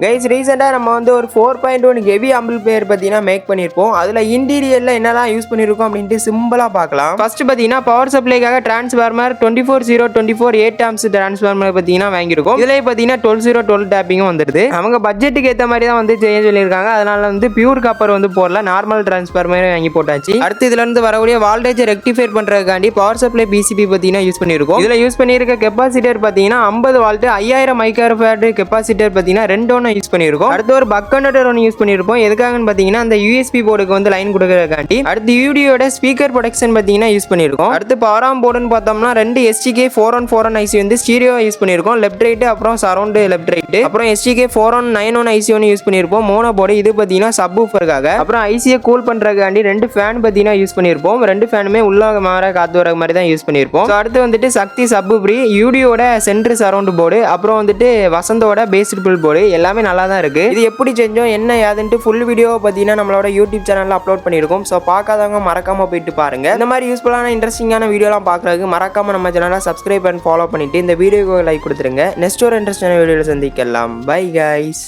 Guys ரீசெண்டாக நம்ம வந்து ஒரு 4.1 ஹெவி ஆம்பிளிஃபையர் பார்த்தீங்கன்னா மேக் பண்ணியிருப்போம். அதில் இன்டீரியரில் என்னெல்லாம் யூஸ் பண்ணியிருக்கோம் அப்படின்ட்டு சிம்பிளாக பார்க்கலாம். ஃபர்ஸ்ட் பார்த்தீங்கன்னா பவர் சப்ளைக்காக டிரான்ஸ்ஃபார்மர் 24024 8 ஆம்ஸ் டிரான்ஸ்ஃபார்மர் பார்த்தீங்கன்னா வாங்கியிருக்கோம். இதிலே பார்த்தீங்கன்னா 12 டேப்பிங்கும் வந்துடுது. அவங்க பட்ஜெட்டுக்கு ஏற்ற மாதிரி தான் வந்து செய்ய சொல்லியிருக்காங்க. அதனால வந்து பியூர் காப்பர் வந்து போடல, நார்மல் டிரான்ஸ்ஃபார்மர் வாங்கி போட்டாச்சு. அடுத்து இதுல இருந்து வரக்கூடிய வால்டேஜ் ரெக்டிஃபைர் பண்றதுக்காண்டி பவர் சப்ளை பிசிபி பார்த்தீங்கன்னா யூஸ் பண்ணியிருக்கோம். இதில் யூஸ் பண்ணியிருக்க கெப்பாசிட்டர் பார்த்தீங்கன்னா 50 வால்ட் 5000 மைக்ரோஃபாரட் கெப்பாசிட்டர் பார்த்தீங்கன்னா 2 யூஸ் பண்ணியிருக்கோம். அடுத்து ஒரு பக் கன்வெர்ட்டர் ஒன்று யூஸ் பண்ணியிருப்போம். எதுக்காகன்னு பார்த்தீங்கன்னா அந்த யூஎஸ்பி போர்டுக்கு வந்து லைன் கொடுக்கறதுக்காண்டி. அடுத்து யூடியோட ஸ்பீக்கர் ப்ரொடெக்ஷன் பார்த்தீங்கன்னா யூஸ் பண்ணியிருக்கோம். அடுத்து பவர் ஆம் போர்டுன்னு பார்த்தோம்னா 2 STK 414 ஐசி வந்து ஸ்டீரியோ யூஸ் பண்ணியிருக்கோம். லெஃப்ட் ரைட் அப்புறம் சரௌண்ட் லெஃப்ட் ரைட். அப்புறம் STK 491 ஐசி ஒன்று யூஸ் பண்ணியிருப்போம். மோனோ போர்டு இது பார்த்தீங்கன்னா சப் ஊஃபருக்காக. அப்புறம் ஐசியை கூல் பண்றதுக்காண்டி 2 ஃபேன் பார்த்தீங்கன்னா யூஸ் பண்ணியிருப்போம். 2 ஃபேனுமே உள்ள மாற காத்து வர மாதிரி தான் யூஸ் பண்ணியிருப்போம். அடுத்து வந்துட்டு சக்தி சப் ஃப்ரீ, யூடியோட சென்டர் சரௌண்ட் போர்டு, அப்புறம் வந்துட்டு வசந்தோட பேஸ் ட்ரிபிள் போர்டு எல்லாமே நல்லா தான் இருக்கு. இது எப்படி செஞ்சோம் என்ன ஏதுன்ட்டு ஃபுல் வீடியோ பார்த்தீங்கன்னா நம்மளோட யூடியூப் சேனல்ல அப்லோட் பண்ணியிருக்கோம். ஸோ பார்க்காதவங்க மறக்காம போயிட்டு பாருங்க. இந்த மாதிரி யூஸ்ஃபுல்லான இன்ட்ரெஸ்டிங்கான வீடியோலாம் பார்க்கறதுக்கு மறக்காம நம்ம சேனலை சப்ஸ்கிரைப் அண்ட் ஃபாலோ பண்ணிட்டு இந்த வீடியோக்கு லைக் கொடுத்துருங்க. நெக்ஸ்ட் ஒரு இன்ட்ரெஸ்டான வீடியோவில் சந்திக்கலாம். Bye guys.